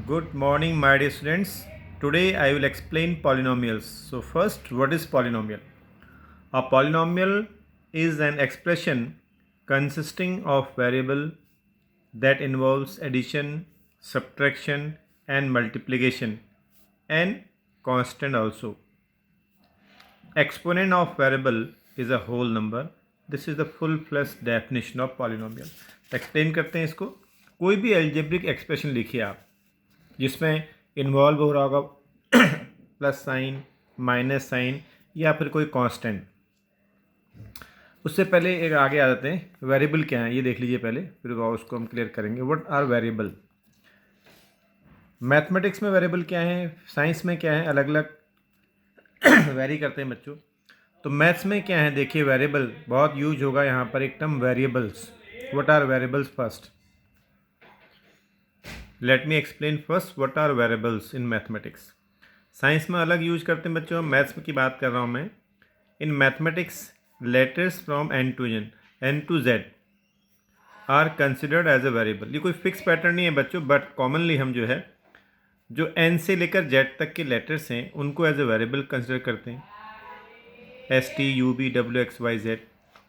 Good morning, my dear students. Today I will explain polynomials. So, first, what is polynomial? A polynomial is an expression consisting of variable that involves addition, subtraction, and multiplication, and constant also. Exponent of variable is a whole number. This is the full-fledged definition of polynomial. Explain करते हैं इसको. कोई भी algebraic expression लिखिए आप जिसमें involve हो रहा होगा प्लस साइन, माइनस साइन या फिर कोई कांस्टेंट. उससे पहले एक आगे आ जाते हैं. वेरिएबल क्या है ये देख लीजिए पहले, फिर उसको हम क्लियर करेंगे. What are variable? मैथमेटिक्स में वेरिएबल क्या है, साइंस में क्या है, अलग अलग वेरी करते हैं बच्चों. तो मैथ्स में क्या है देखिए, वेरिएबल बहुत यूज होगा यहाँ पर एक term variables. What are variables? First let me explain first what are variables in mathematics. Science में अलग यूज करते हैं बच्चों, मैथ्स की बात कर रहा हूँ मैं. In mathematics letters from N to Z are considered as a variable. ये कोई फिक्स पैटर्न नहीं है बच्चों, बट कॉमनली हम जो है जो एन से लेकर जेड तक के लेटर्स हैं उनको एज अ वेरिएबल कंसिडर करते हैं. S T U V W X Y Z.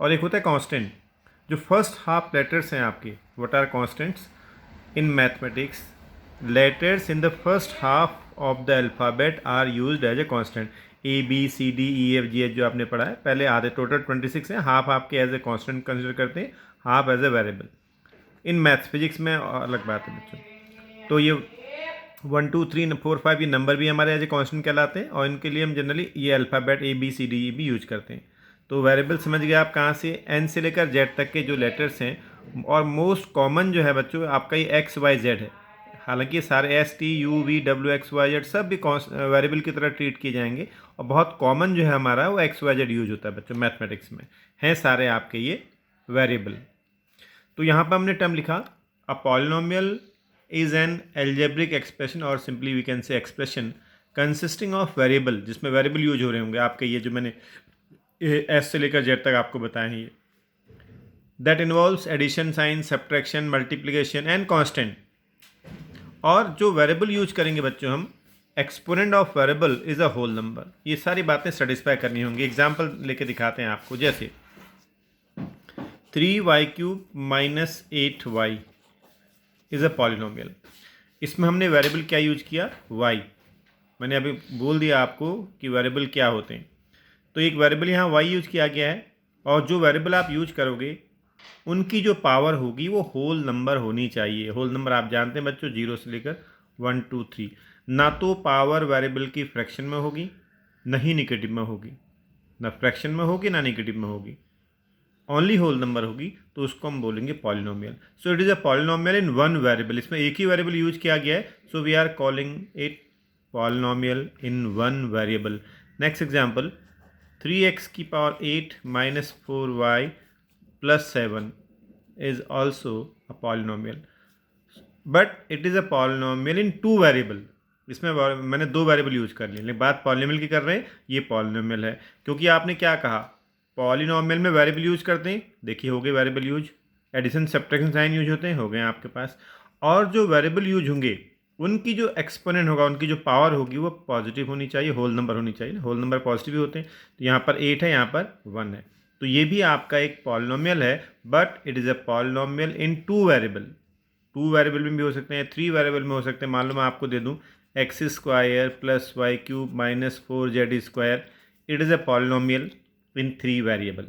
और एक होता है कांस्टेंट. जो फर्स्ट हाफ लेटर्स हैं आपके, what are constants in mathematics? Letters in the first half of the alphabet are used as a constant. A B C D E F G H जो आपने पढ़ा है पहले, आधे टोटल 26 है, हाफ आपके एज ए कांस्टेंट कंसिडर करते हैं, half as a variable. In maths physics में अलग बात है बच्चों. तो ये 1 2 3 4 5 ये नंबर भी हमारे एज ए कांस्टेंट कहलाते हैं, और इनके लिए हम जनरली ये alphabet A B C D E भी यूज करते हैं. तो वेरिएबल समझ गए आप कहाँ से, एन से लेकर जेड तक के जो लेटर्स हैं. और मोस्ट कॉमन जो है बच्चों आपका ये एक्स वाई जेड है. हालांकि सारे S T U V W X Y Z सब भी वेरिएबल की तरह ट्रीट किए जाएंगे, और बहुत कॉमन जो है हमारा वो एक्स वाई जेड यूज होता है बच्चों मैथमेटिक्स में. हैं सारे आपके ये वेरिएबल. तो यहाँ पर हमने टर्म लिखा, a polynomial is an algebraic expression, और simply we can say expression consisting of variable, जिसमें वेरिएबल यूज हो रहे होंगे आपके ये जो मैंने एस से लेकर जेड तक आपको बताए हैं ये, that involves addition, sign, subtraction, multiplication and constant. और जो वेरिएबल यूज करेंगे बच्चों हम, exponent of variable is a whole number. ये सारी बातें सेटिस्फाई करनी होंगी. एग्जांपल लेके दिखाते हैं आपको. जैसे 3y³ minus 8y is a polynomial. इसमें हमने वेरिएबल क्या यूज किया, y. मैंने अभी बोल दिया आपको कि वेरिएबल क्या होते हैं. तो एक वेरिएबल यहाँ y यूज किया गया है, और जो वेरिएबल आप यूज करोगे उनकी जो पावर होगी वो होल नंबर होनी चाहिए. होल नंबर आप जानते हैं बच्चों, 0 से लेकर 1 2 3. ना तो पावर वेरिएबल की फ्रैक्शन में होगी, ना ही निगेटिव में होगी. ना फ्रैक्शन में होगी ना निगेटिव में होगी, ओनली होल नंबर होगी. तो उसको हम बोलेंगे polynomial. So it is a polynomial in one variable. इसमें एक ही वेरिएबल यूज किया गया है, so we are calling it polynomial in one variable. Next example, 3x⁸ minus 4y plus 7 is also a polynomial, but it is a polynomial in two variable. इसमें मैंने दो variable use कर लिए, लेकिन बात पॉलिनोमियल की कर रहे हैं. ये पॉलिनोमियल है क्योंकि आपने क्या कहा, पॉलिनोमियल में वेरिएबल यूज करते हैं. देखिए हो गए variable use, addition subtraction sign use होते हैं, हो गए आपके पास. और जो वेरिएबल यूज होंगे उनकी जो एक्सपोनेंट होगा, उनकी जो पावर होगी वो पॉजिटिव होनी चाहिए, होल नंबर होनी चाहिए. होल नंबर पॉजिटिव ही होते हैं. तो यहाँ पर 8 है, यहाँ पर 1 है. तो ये भी आपका एक पॉलिनोमियल है, but it is a polynomial in two variable. Two variable में भी हो सकते हैं, 3 वेरिएबल में हो सकते हैं. मान लो मैं आपको दे दूं x² plus y³ minus 4z². It is a polynomial in 3 variable.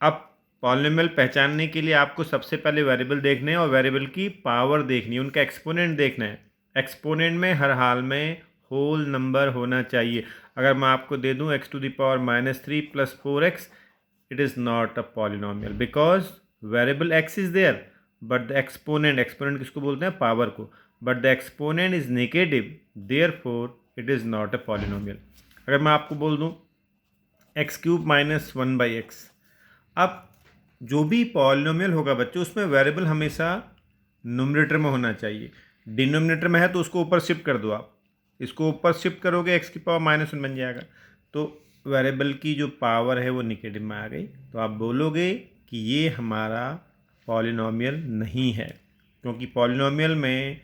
अब पॉलिनोमियल पहचानने के लिए आपको सबसे पहले वेरिएबल देखने हैं और वेरिएबल की पावर देखनी है, उनका एक्सपोनेंट देखना है. एक्सपोनेंट में हर हाल में होल नंबर होना चाहिए. अगर मैं आपको दे दूं x⁻³ plus 4x, it is not a polynomial because variable x is there, but the exponent किसको बोलते हैं, पावर को, but the exponent is negative, therefore it is not a polynomial. अगर मैं आपको बोल दूं x³ माइनस 1/x, अब जो भी पॉलिनोमियल होगा बच्चों उसमें वेरिएबल हमेशा न्यूमरेटर में होना चाहिए. डिनोमिनेटर में है तो उसको ऊपर शिफ्ट कर दो. आप इसको ऊपर शिफ्ट करोगे x⁻⁻1 बन जाएगा. तो वेरिएबल की जो पावर है वो निगेटिव में आ गई, तो आप बोलोगे कि ये हमारा पॉलिनोमियल नहीं है, क्योंकि पॉलिनोमियल में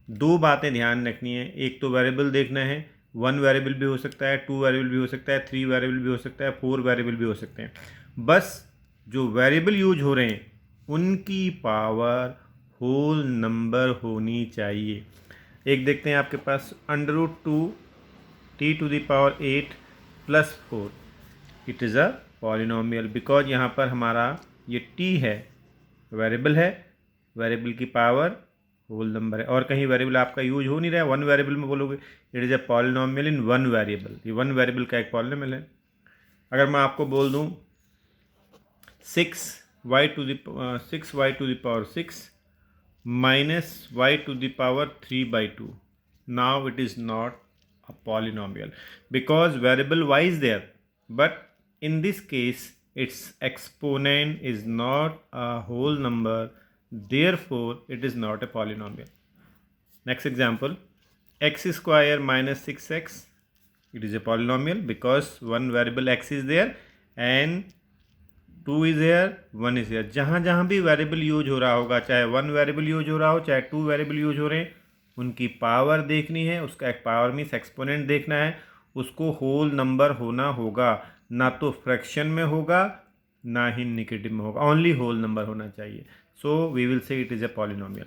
दो बातें ध्यान रखनी है, एक तो वेरिएबल देखना है, 1 वेरिएबल भी हो सकता है, 2 वेरिएबल भी हो सकता है, 3 वेरिएबल भी हो सकता है, 4 वेरिएबल भी हो सकते हैं। बस जो वेरिएबल यूज हो रहे हैं उनकी पावर होल नंबर होनी चाहिए। एक देखते हैं आपके पास √2 t⁸ 8 + 4, it is a polynomial because यहाँ पर हमारा ये t है, वेरिएबल है, वेरिएबल की पावर होल नंबर है, और कहीं वेरिएबल आपका यूज हो नहीं रहा है, 1 वेरिएबल में बोलोगे it is a polynomial in 1 variable, ये 1 वेरिएबल का एक पॉलिनोमियल है। अगर मैं आपको बोल दूँ 6y⁶ -y⁵ now it is not a polynomial because variable y is there, but in this case its exponent is not a whole number, therefore it is not a polynomial. Next example, x² -6x, it is a polynomial because one variable x is there and 2 is here, 1 is here. जहाँ जहाँ भी variable use हो रहा होगा, चाहे 1 variable use हो रहा हो, चाहे 2 वेरिएबल यूज हो रहे हैं, उनकी पावर देखनी है, उसका एक पावर मीन्स एक्सपोनेंट देखना है, उसको होल नंबर होना होगा, ना तो फ्रैक्शन में होगा ना ही नेगेटिव में होगा, ओनली होल नंबर होना चाहिए। So we will say it is a polynomial.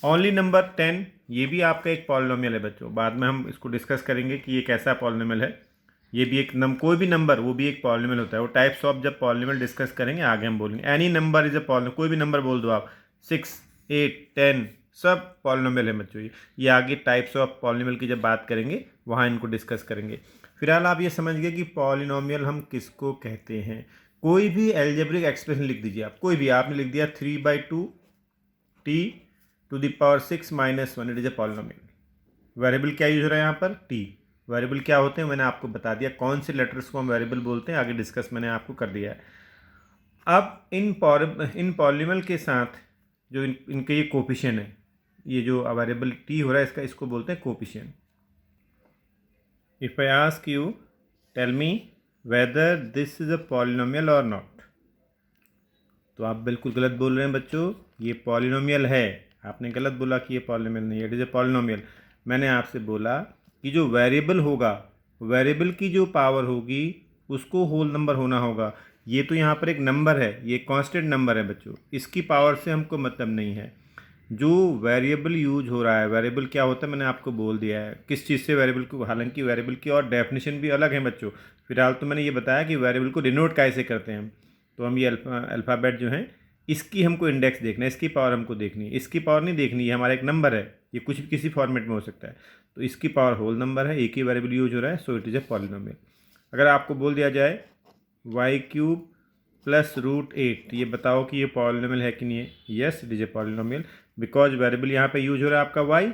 Only number 10, ये भी आपका एक पॉलिनोमियल है बच्चों, बाद में हम इसको डिस्कस करेंगे कि ये कैसा पॉलिनोमियल है। ये भी एक कोई भी नंबर वो भी एक पॉलिनोमियल होता है, वो टाइप्स ऑफ जब पॉलिनोमियल डिस्कस करेंगे आगे हम बोलेंगे। Any number is a polynomial, कोई भी नंबर बोल दो आप, 6, 8, 10 सब पॉलिनोमियल है बच्चों। ये आगे टाइप्स ऑफ पॉलिनोमियल की जब बात करेंगे वहाँ इनको डिस्कस करेंगे। फिलहाल आप ये समझ गए कि पॉलिनोमियल हम किसको कहते हैं। कोई भी एल्जेब्रिक एक्सप्रेशन लिख दीजिए आप, कोई भी आपने लिख दिया 3/2 t⁶ -1, it is a polynomial. Variable क्या यूज हो रहा है यहाँ पर, t। वेरिएबल क्या होते हैं मैंने आपको बता दिया, कौन से लेटर्स को हम वेरिएबल बोलते हैं आगे डिस्कस मैंने आपको कर दिया है। अब इन पॉलिनोमियल के साथ जो इनके ये कोफिशिएंट है, ये जो वेरिएबल t हो रहा है इसको बोलते हैं coefficient. If I ask you tell me whether this is a polynomial और नॉट, तो आप बिल्कुल गलत बोल रहे हैं बच्चों, ये पॉलिनोमियल है। आपने गलत बोला कि ये पॉलिनोमियल नहीं है, इट इज़ ए पॉलिनोमियल। मैंने आपसे बोला कि जो वेरिएबल होगा, वेरिएबल की जो पावर होगी उसको होल नंबर होना होगा। ये तो यहाँ पर एक नंबर है, ये कांस्टेंट नंबर है बच्चों, इसकी पावर से हमको मतलब नहीं है। जो वेरिएबल यूज हो रहा है, वेरिएबल क्या होता है मैंने आपको बोल दिया है किस चीज़ से वेरिएबल को, हालांकि वेरिएबल की और डेफिनेशन भी अलग है बच्चों। फिलहाल तो मैंने ये बताया कि वेरिएबल को डिनोट कैसे करते हैं हम, तो हम ये अल्फ़ाबेट जो हैं इसकी हमको इंडेक्स देखना है, इसकी पावर हमको देखनी है, इसकी पावर नहीं देखनी है, हमारा एक नंबर है, ये कुछ भी किसी फॉर्मेट में हो सकता है, तो इसकी पावर होल नंबर है, एक ही वेरिएबल यूज हो रहा है, सो इट इज़ ए पॉलिनोमियल। अगर आपको बोल दिया जाए y³ + √8, ये बताओ कि ये पॉलिनोमियल है कि नहीं है। Yes it is a polynomial because variable यहाँ पे यूज हो रहा है आपका y,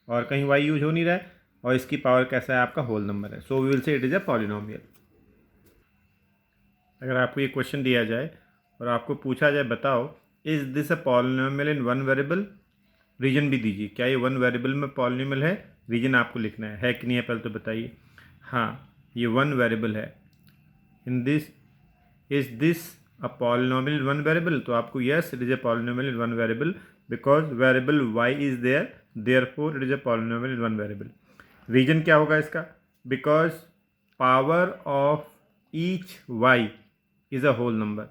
और कहीं y यूज हो नहीं रहा है, और इसकी पावर कैसा है आपका होल नंबर है, so we will say it is a polynomial. अगर आपको ये क्वेश्चन दिया जाए और आपको पूछा जाए बताओ is this a polynomial in 1 variable, reason भी दीजिए, क्या ये 1 वेरिएबल में पॉलिनोमियल है, रीजन आपको लिखना है कि नहीं है पहले तो बताइए। हाँ ये 1 वेरिएबल है। In this is this a polynomial in 1 variable, तो आपको yes it is a polynomial in 1 variable because variable y is there, therefore it is a polynomial in 1 variable. Reason क्या होगा इसका, because power of each y is a whole number.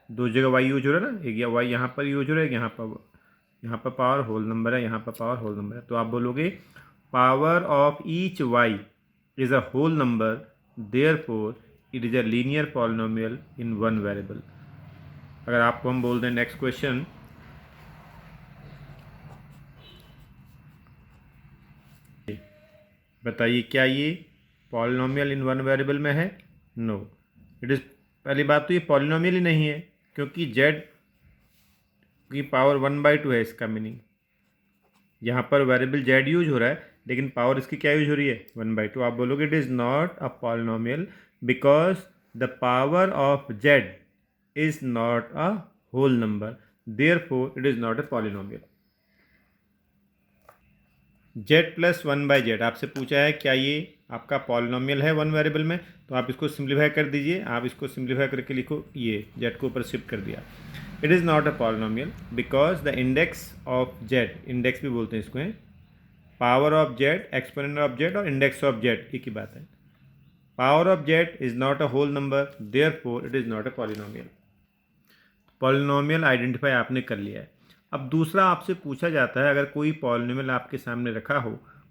दो जगह y use हो रहा है ना, एक या y यहाँ पर यूज हो रहा है, यहाँ पर पावर होल नंबर है, यहाँ पर पावर होल नंबर है, तो आप बोलोगे power of each y is a whole number, therefore it is a linear polynomial in 1 variable. अगर आपको हम बोल दें नेक्स्ट क्वेश्चन, बताइए क्या ये पॉलिनोमियल इन 1 वेरिएबल में है, नो इट इज़, पहली बात तो ये पॉलिनोमियल ही नहीं है क्योंकि z की पावर 1/2 है, इसका मीनिंग यहाँ पर वेरिएबल z यूज हो रहा है लेकिन पावर इसकी क्या यूज हो रही है 1/2। आप बोलोगे it is not a polynomial because the power of z is not a whole number, therefore it is not a polynomial. z + 1/z आपसे पूछा है क्या ये आपका पॉलिनोमियल है 1 वेरिएबल में, तो आप इसको सिंप्लीफाई कर दीजिए, आप इसको सिंप्लीफाई करके लिखो, ये z को ऊपर शिफ्ट कर दिया। It is not a polynomial because the index of z, index भी बोलते हैं इसको, है power of z, exponent of z और इंडेक्स ऑफ जेड एक ही बात है. Power of z is not a whole number, therefore it is not a polynomial. Polynomial identify आपने कर लिया है. अब दूसरा आपसे पूछा जाता है, अगर कोई पॉलिनोमियल आपके सामने रखा हो,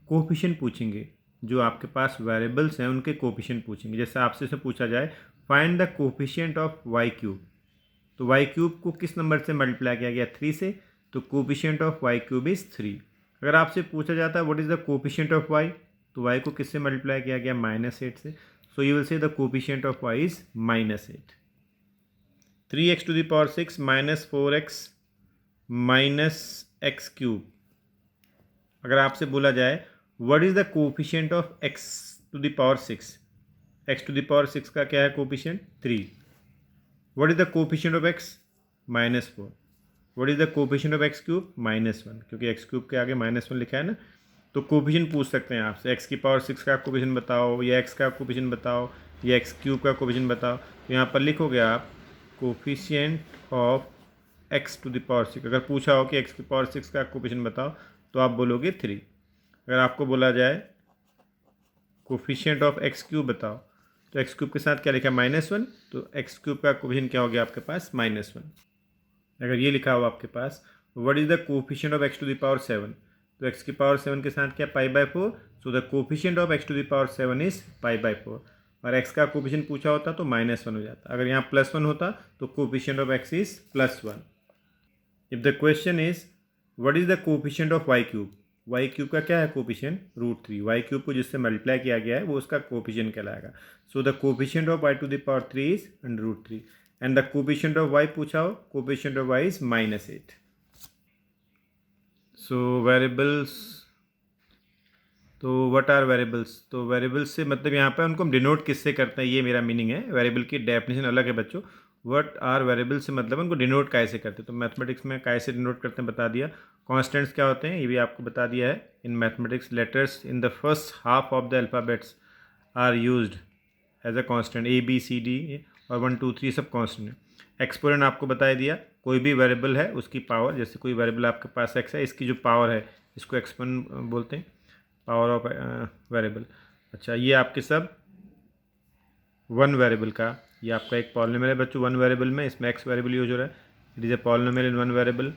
कोफिशिएंट पूछेंगे, जो आपके पास वेरिएबल्स हैं उनके कोफिशिएंट पूछेंगे. जैसे आपसे से पूछा जाए find the coefficient of y cube, तो वाई क्यूब को किस नंबर से मल्टीप्लाई किया गया, 3 से, तो coefficient of y cube is 3. अगर आपसे पूछा जाता है what is the coefficient of y, तो वाई को किससे मल्टीप्लाई किया गया, -8 से. So you will say the coefficient of y is -8. 3x to the power 6 -4x minus x cube. अगर आपसे बोला जाए what is the coefficient of x to the power 6, x to the power 6 का क्या है coefficient, 3. What is the coefficient of x, -4. What is the coefficient of x cube, -1, क्योंकि x cube के आगे -1 लिखा है ना. तो कोफिशिएंट पूछ सकते हैं आपसे, x की पावर 6 का कोफिशिएंट बताओ, या x का कोफिशिएंट बताओ, या x क्यूब का कोफिशिएंट बताओ. तो यहाँ पर लिखोगे आप coefficient of x to the power 6. अगर पूछा हो कि x की पावर 6 का कोफिशिएंट बताओ, तो आप बोलोगे 3. अगर आपको बोला जाए कोफिशिएंट ऑफ x क्यूब बताओ, तो x क्यूब के साथ क्या लिखा है, -1, तो x क्यूब का कोफिशिएंट क्या हो गया आपके पास, -1. अगर ये लिखा हो आपके पास what is the coefficient of x to the power 7, तो x की पावर 7 के साथ क्या, π/4. So the coefficient of x to the power 7 is π/4. और x का कोफिशिएंट पूछा होता तो -1 हो जाता. अगर यहाँ +1 होता तो coefficient of x is +1. If the question is what is the coefficient of y cube, y cube का क्या है कोफिशिएंट, √3. y क्यूब को जिससे मल्टीप्लाई किया गया है वो उसका कोफिशिएंट कहलाएगा. So the coefficient of y to the power 3 is √3. And the coefficient of y पूछा हो, coefficient of y is -8. So variables, तो व्हाट आर वेरिएबल्स, तो वेरिएबल्स से मतलब यहाँ पर उनको हम डिनोट किससे करते हैं, ये मेरा मीनिंग है. वेरिएबल की डेफिनेशन अलग है बच्चों. व्हाट आर वेरिएबल्स से मतलब उनको डिनोट कैसे करते हैं, तो मैथमेटिक्स में कैसे डिनोट करते हैं बता दिया. कॉन्स्टेंट्स क्या होते हैं ये भी आपको बता दिया है. In mathematics letters in the first half of the alphabets are used as a constant, ABCD और 1 2 3 सब कांस्टेंट है. एक्सपोनेंट आपको बता दिया, कोई भी वेरिएबल है उसकी पावर, जैसे कोई वेरिएबल आपके पास x है, इसकी जो पावर है इसको एक्सपोनेंट बोलते हैं, पावर ऑफ वेरिएबल. अच्छा, ये आपके सब वन वेरिएबल का, ये आपका एक पॉलिनोमियल है बच्चों वन वेरिएबल में, इसमें x वेरिएबल यूज हो रहा है. It is a polynomial in one variable.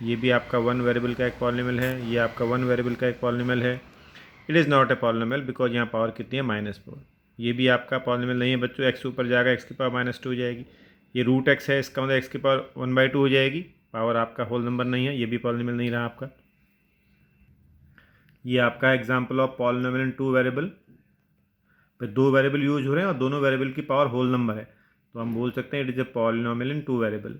ये भी आपका वन वेरिएबल का एक पॉलिनोमियल है, ये आपका वन वेरिएबल का एक पॉलिनोमियल है. It is not a polynomial because यहाँ पावर कितनी है, -4. ये भी आपका पॉलिनोमियल नहीं है बच्चों, x ऊपर जाएगा, x की पावर -2 हो जाएगी. ये √x है, इसका मतलब x की पावर 1/2 हो जाएगी, पावर आपका होल नंबर नहीं है, ये भी पॉलिनोमियल नहीं रहा आपका. ये आपका example of polynomial in 2 variable. पर 2 वेरिएबल यूज हो रहे हैं और दोनों वेरिएबल की पावर होल नंबर है, तो हम बोल सकते हैं it is a polynomial in 2 variable.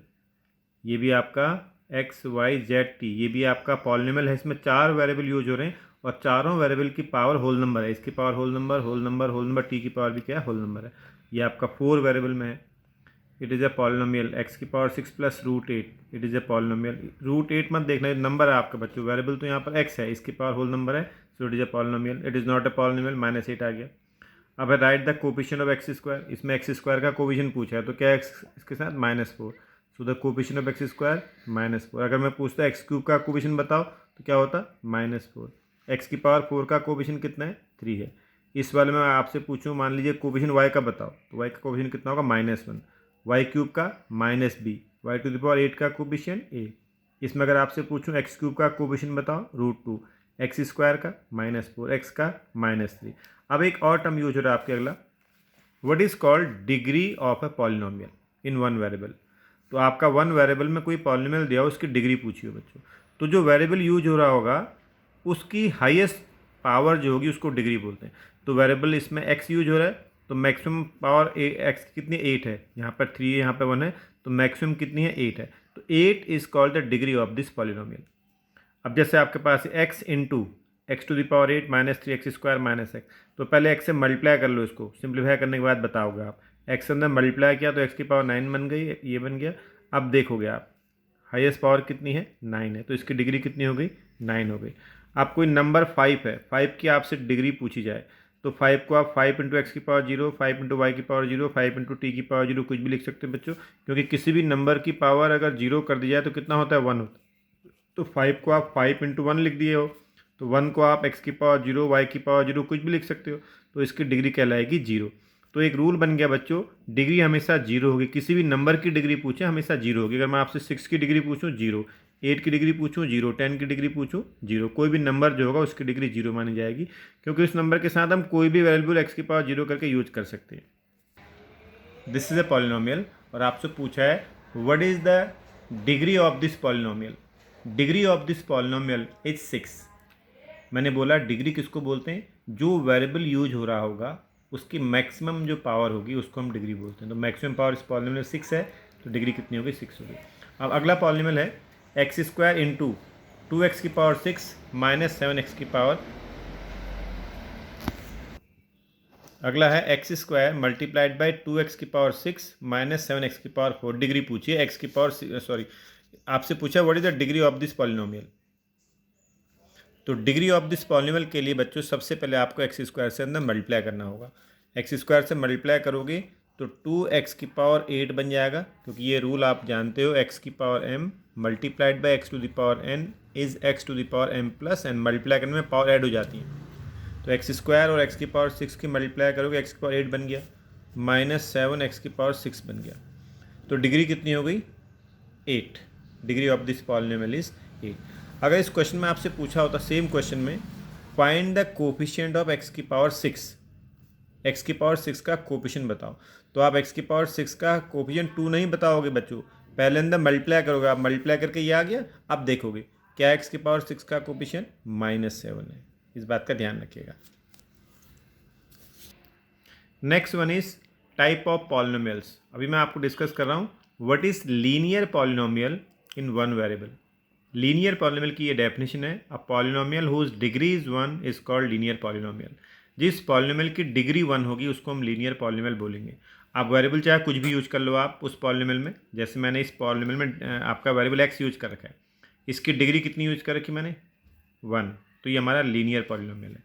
ये भी आपका x y z t, ये भी आपका पॉलिनोमियल है, इसमें 4 वेरिएबल यूज हो रहे हैं और चारों वेरिएबल की पावर होल नंबर है. इसकी power whole number, whole number, whole number, t की पावर भी क्या है, होल नंबर है. ये आपका 4 वेरिएबल में है. It is a polynomial x की power 6 plus √8. It is a polynomial. √8 मत देखना, नंबर है आपका बच्चों, वेरिएबल तो यहाँ पर x है, इसकी पावर होल नंबर है, सो it is a polynomial. It is not a polynomial, -8 आ गया. अब है right the coefficient of x². इसमें x² का कोफिशिएंट पूछा है, तो क्या है इसके साथ, -4. सो द कोफिशिएंट ऑफ x², -4. अगर मैं पूछता x³ का कोफिशिएंट बताओ तो क्या होता, -4. x की पावर 4 का कोफिशिएंट कितना है, 3 है. इस वाले में आपसे पूछूं, मान लीजिए कोफिशिएंट y का बताओ, तो y का कोफिशिएंट कितना होगा, -1. y³ का -b, y to the power 8 का कोफिशिएंट a. इसमें अगर आपसे पूछूं x³ का कोफिशिएंट बताओ, √2. x² का -4, x का -3. अब एक और टर्म यूज हो रहा है आपके अगला, what is called degree of A polynomial in one variable. तो आपका वन वेरिएबल में कोई पॉलिनोमियल दिया हो, उसकी डिग्री पूछी हो बच्चों, तो जो वेरिएबल यूज हो रहा होगा उसकी हाईएस्ट पावर जो होगी उसको डिग्री बोलते हैं. तो वेरिएबल इसमें x यूज हो रहा है, तो मैक्सिमम पावर x कितनी, 8 है. यहाँ पर 3 है, यहाँ पर 1 है, तो मैक्सिमम कितनी है, 8 है. तो 8 is called the degree of this polynomial. अब जैसे आपके पास x into x to the power 8 -3x² -x, तो पहले x से मल्टीप्लाई कर लो, इसको सिंप्लीफाई करने के बाद बताओगे आप. x अंदर मल्टीप्लाई किया तो x की पावर 9 बन गई, ये बन गया. अब देखोगे आप हाईएस्ट पावर कितनी है, 9 है, तो इसकी डिग्री कितनी हो गई, 9 हो गई. आप कोई नंबर 5 है, 5 की आपसे डिग्री पूछी जाए, तो 5 को आप 5 इंटू x की पावर 0, 5 इंटू वाई की पावर 0, 5 इंटू टी की पावर 0 कुछ भी लिख सकते हैं बच्चों, क्योंकि किसी भी नंबर की पावर अगर 0 कर दी जाए तो कितना होता है, 1 होता है. तो 5 को आप 5 इंटू 1 लिख दिए हो, तो 1 को आप x की पावर 0 y की पावर 0 कुछ भी लिख सकते हो, तो इसकी डिग्री कहलाएगी 0। तो एक रूल बन गया बच्चों, डिग्री हमेशा 0 होगी। किसी भी नंबर की डिग्री पूछें हमेशा 0 होगी। अगर मैं आपसे 6 की डिग्री पूछूं 0, 8 की डिग्री पूछूं 0, 10 की डिग्री पूछूं 0, कोई भी नंबर जो होगा उसकी डिग्री 0 मानी जाएगी, क्योंकि उस नंबर के साथ हम कोई भी वैल्यूबल x की पावर 0 करके यूज कर सकते हैं। दिस इज ए पॉलिनोमियल, और आपसे पूछा है what is the degree of this polynomial. Degree of this polynomial is 6। मैंने बोला डिग्री किसको बोलते हैं, जो वेरिएबल यूज हो रहा होगा उसकी मैक्सिमम जो पावर होगी उसको हम डिग्री बोलते हैं। तो मैक्सिमम पावर इस पॉलिनोमियल 6 है, तो डिग्री कितनी होगी, 6 होगी। अब अगला पॉलिनोमियल है एक्स स्क्वायर इंटू 2x की पावर 6 माइनस 7x की पावर, अगला है x square multiplied by 2x की पावर 6 माइनस 7x की पावर 4। डिग्री पूछिए एक्स की पावर, सॉरी आपसे पूछा what is the degree of this polynomial. तो डिग्री ऑफ दिस पॉलिनोमियल के लिए बच्चों सबसे पहले आपको एक्स स्क्वायर से अंदर मल्टीप्लाई करना होगा। एक्स स्क्वायर से मल्टीप्लाई करोगे तो 2x की पावर 8 बन जाएगा, क्योंकि ये रूल आप जानते हो, x की power m multiplied by x to the power n is x to the power m plus n। Multiply करने में पावर ऐड हो जाती है, तो एक्स स्क्वायर और x की पावर 6 की मल्टीप्लाई करोगे x की पावर 8 बन गया, माइनस 7 x की पावर 6 बन गया। तो डिग्री कितनी हो गई, 8। Degree of this polynomial is 8। अगर इस क्वेश्चन में आपसे पूछा होता, सेम क्वेश्चन में, find the coefficient of x की पावर 6, x की पावर 6 का कोफिशिएंट बताओ, तो आप x की पावर 6 का कोफिशिएंट 2 नहीं बताओगे बच्चों, पहले अंदर मल्टीप्लाई करोगे। आप मल्टीप्लाई करके ये आ गया, अब देखोगे क्या x की पावर 6 का कोफिशिएंट -7 है। इस बात का ध्यान रखिएगा। Next one is type of polynomials. अभी मैं आपको डिस्कस कर रहा हूँ what is linear polynomial in one variable. Linear polynomial की ये डेफिनेशन है, a polynomial whose degree is 1 is called linear polynomial. जिस पॉलिनोमियल की डिग्री 1 होगी उसको हम लीनियर पॉलिनोमियल बोलेंगे। आप वेरिएबल चाहे कुछ भी यूज कर लो आप उस पॉलिनोमियल में, जैसे मैंने इस पॉलिनोमियल में आपका वेरिएबल x यूज कर रखा है, इसकी डिग्री कितनी यूज कर रखी मैंने, 1, तो ये हमारा लीनियर पॉलिनोमियल है।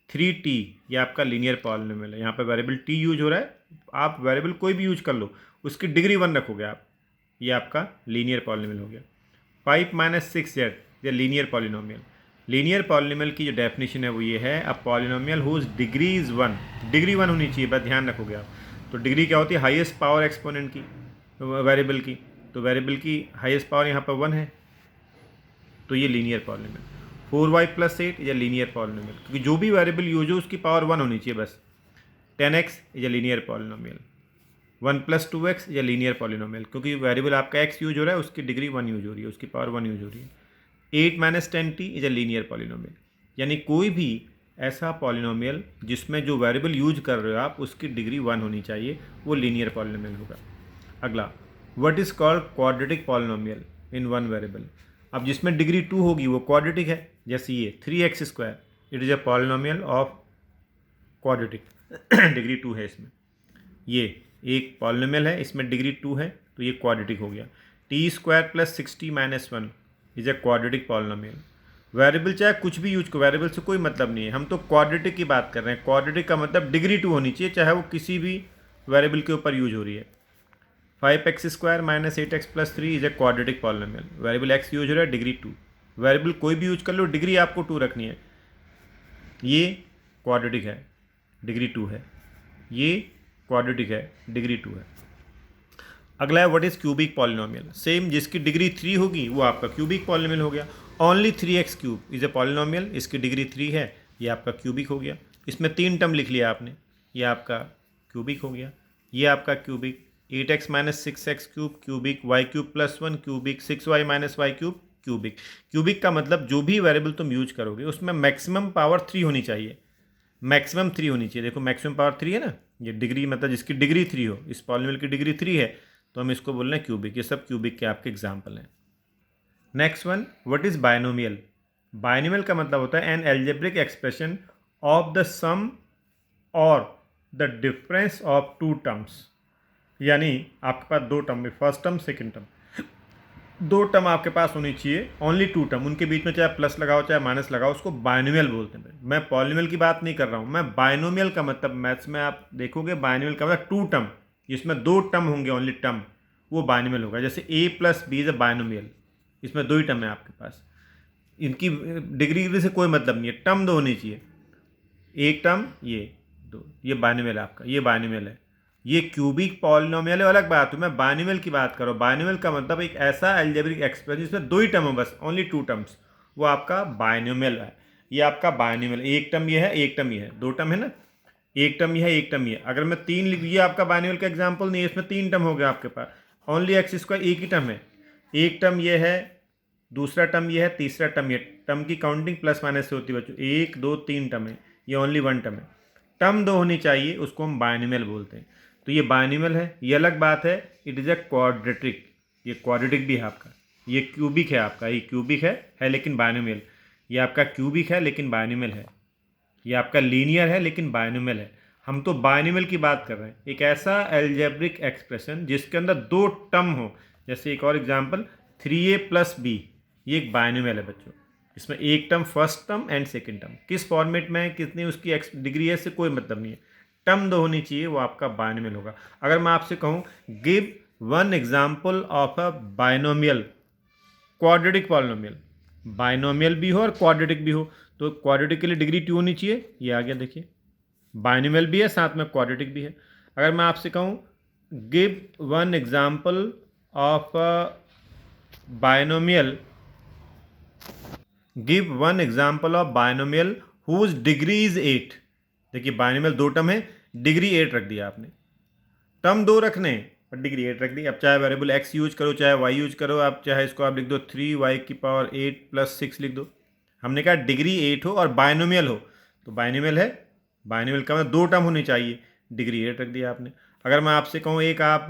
3t ये आपका लीनियर पॉलिनोमियल है, यहाँ पर वेरिएबल t यूज हो रहा है, आप वेरिएबल कोई भी यूज कर लो उसकी डिग्री 1 रखोगे आप, ये आपका लीनियर पॉलिनोमियल हो गया। 5 - 6z ये लीनियर पॉलिनोमियल। लीनियर पॉलिनोमियल की जो डेफिनेशन है वो ये है, a polynomial whose degree is 1, degree 1 होनी चाहिए, बस ध्यान रखोगे आप। तो डिग्री क्या होती है, हाईएस्ट पावर एक्सपोनेंट की, वेरिएबल की, तो वेरिएबल की हाईएस्ट पावर यहाँ पर 1 है, तो ये linear polynomial. 4y + 8 is a linear polynomial, क्योंकि जो भी वेरिएबल यूज हो उसकी पावर 1 होनी चाहिए बस। 10x is a linear polynomial. 1 + 2x is a linear polynomial, क्योंकि वेरिएबल आपका x यूज हो रहा है, उसकी डिग्री 1 यूज हो रही है, उसकी पावर 1 यूज हो रही है। 8 - 10t is a linear polynomial. यानी कोई भी ऐसा पॉलिनोमियल जिसमें जो वेरिएबल यूज कर रहे हो आप उसकी डिग्री 1 होनी चाहिए, वो लीनियर पॉलिनोमियल होगा। अगला, what is called quadratic polynomial in one variable. अब जिसमें डिग्री 2 होगी वो क्वाड्रेटिक है, जैसे ये 3x², it is a polynomial of quadratic, degree 2 है इसमें। ये एक पॉलिनोमियल है, इसमें डिग्री 2 है, तो ये क्वाड्रेटिक हो गया। t² + 60 - 1 is a quadratic polynomial. Variable चाहे कुछ भी यूज करो, वेरिएबल से कोई मतलब नहीं है, हम तो क्वाड्रेटिक की बात कर रहे हैं। क्वाड्रेटिक का मतलब डिग्री 2 होनी चाहिए, चाहे वो किसी भी वेरिएबल के ऊपर यूज हो रही है। 5x² - 8x + 3 is a quadratic polynomial. Variable x use हो रहा है, डिग्री 2, वेरिएबल कोई भी यूज कर लो, डिग्री आपको 2 रखनी है। ये क्वाड्रेटिक है, डिग्री 2 है, ये क्वाड्रेटिक है, डिग्री 2 है। अगला है what is cubic polynomial. Same, जिसकी डिग्री 3 होगी वो आपका क्यूबिक पॉलिनोमियल हो गया। Only 3x³ is a polynomial, इसकी डिग्री 3 है, ये आपका क्यूबिक हो गया। इसमें 3 टर्म लिख लिया आपने, ये आपका क्यूबिक हो गया। ये आपका cubic 8x - 6x³ cubic, y³ + 1 cubic, 6y - y³ cubic. Cubic का मतलब जो भी वेरिएबल तुम यूज करोगे उसमें मैक्सिमम पावर 3 होनी चाहिए, मैक्सिमम 3 होनी चाहिए। देखो मैक्सिमम पावर 3 है ना, ये डिग्री मतलब जिसकी डिग्री 3 हो, इस पॉलिनोमियल की डिग्री 3 है, तो हम इसको बोल रहे हैं क्यूबिक। ये सब क्यूबिक के आपके एग्जाम्पल हैं। Next one, what is binomial. Binomial का मतलब होता है an algebraic expression of the sum और द डिफरेंस ऑफ 2 टर्म्स। यानी आपके पास 2 टर्म में, first term second term, 2 term आपके पास होनी चाहिए, ओनली 2 टर्म, उनके बीच में चाहे प्लस लगाओ चाहे माइनस लगाओ, उसको बायनोमियल बोलते हैं। मैं पॉलिनोमियल की बात नहीं कर रहा हूँ, मैं बायनोमियल का मतलब, मैथ्स में आप देखोगे बायनोमियल का मतलब 2 टर्म, जिसमें 2 टर्म होंगे, ओनली टर्म, वो बायनोमियल होगा। जैसे a + b is a binomial, इसमें 2 ही टर्म है आपके पास। इनकी डिग्री से कोई मतलब नहीं है, टर्म दो होनी चाहिए। एक टर्म ये दो, ये बाइनोमियल है आपका, ये बाइनोमियल है। ये क्यूबिक पॉलिनोमियल है, अलग बात है। मैं बाइनोमियल की बात कर रहा हूँ। बाइनोमियल का मतलब एक ऐसा अलजेब्रिक एक्सप्रेशन जिसमें दो ही टर्म है, बस ओनली टू टर्म्स, वो आपका बाइनोमियल है। ये आपका बाइनोमियल, एक टर्म ये है, एक टर्म ये है, दो टर्म है ना, एक टर्म ये है, एक टर्म ये है। अगर मैं तीन लिख, ये आपका बाइनोमियल का एग्जाम्पल नहीं है, इसमें तीन टर्म हो गया आपके पास, ओनली एक्स स्क्वायर एक ही टर्म है। एक टर्म ये है, दूसरा टर्म ये है, तीसरा टर्म ये। टर्म की काउंटिंग प्लस माइनस से होती है बच्चों, एक दो तीन टर्म है, ये ओनली वन टर्म है। टर्म दो होनी चाहिए, उसको हम बाइनोमियल बोलते हैं। तो ये बाइनोमियल है, ये अलग बात है। इट इज़ अ क्वाड्रेटिक, ये क्वाड्रेटिक भी है आपका। ये क्यूबिक है आपका, ये क्यूबिक है लेकिन बाइनोमियल। ये आपका क्यूबिक है लेकिन बाइनोमियल है। ये आपका लीनियर है लेकिन बाइनोमियल है। हम तो बाइनोमियल की बात कर रहे हैं, एक ऐसा एल्जेब्रिक एक्सप्रेशन जिसके अंदर दो टर्म हो। जैसे एक और एग्जांपल, 3a प्लस बी, ये एक बाइनोमियल है बच्चों। इसमें एक term first term and second term, किस फॉर्मेट में है, कितनी उसकी डिग्री है, इससे कोई मतलब नहीं है। टर्म दो होनी चाहिए, वो आपका बाइनोमियल होगा। अगर मैं आपसे कहूँ give one example of a binomial quadratic polynomial, binomial भी हो और क्वाड्रेटिक भी हो, तो क्वाड्रेटिक के लिए डिग्री 2 होनी चाहिए। ये आ गया, देखिए बाइनोमियल भी है साथ में क्वाड्रेटिक भी है। अगर मैं आपसे कहूँ give one example of binomial, give one example of binomial whose degree is 8। देखिए बाइनोमियल दो टर्म है, डिग्री 8 रख दिया आपने। टर्म दो रखने और डिग्री 8 रख दी। अब चाहे वेरिएबल एक्स यूज करो, चाहे वाई यूज करो, आप चाहे इसको आप लिख दो 3y⁴ प्लस 6 लिख दो। हमने कहा डिग्री 8 हो और बाइनोमियल हो, तो बाइनोमियल है। बाइनोमियल का मतलब दो टर्म होनी चाहिए, डिग्री 8 रख दिया आपने। अगर मैं आपसे कहूँ एक आप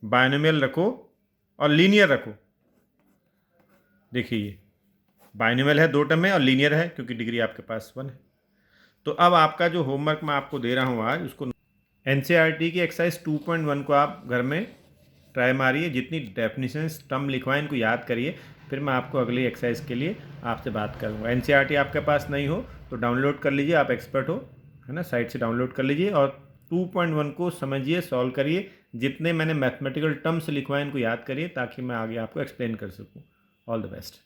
बाइनोमियल रखो और लीनियर रखो, देखिए ये बाइनोमियल है, दो टर्म है और लीनियर है क्योंकि डिग्री आपके पास 1 है। तो अब आपका जो होमवर्क मैं आपको दे रहा हूँ आज, उसको एनसीईआरटी की एक्सरसाइज 2.1 को आप घर में ट्राई मारिए। जितनी डेफिनेशंस टर्म लिखवाएं इनको याद करिए, फिर मैं आपको अगली एक्सरसाइज के लिए आपसे बात करूँगा। एनसीईआरटी आपके पास नहीं हो तो डाउनलोड कर लीजिए, आप एक्सपर्ट हो, है ना, साइट से डाउनलोड कर लीजिए और 2.1 को समझिए, सॉल्व करिए। जितने मैंने मैथमेटिकल टर्म्स लिखवाए इनको याद करिए ताकि मैं आगे आपको एक्सप्लेन कर सकूँ। All the best.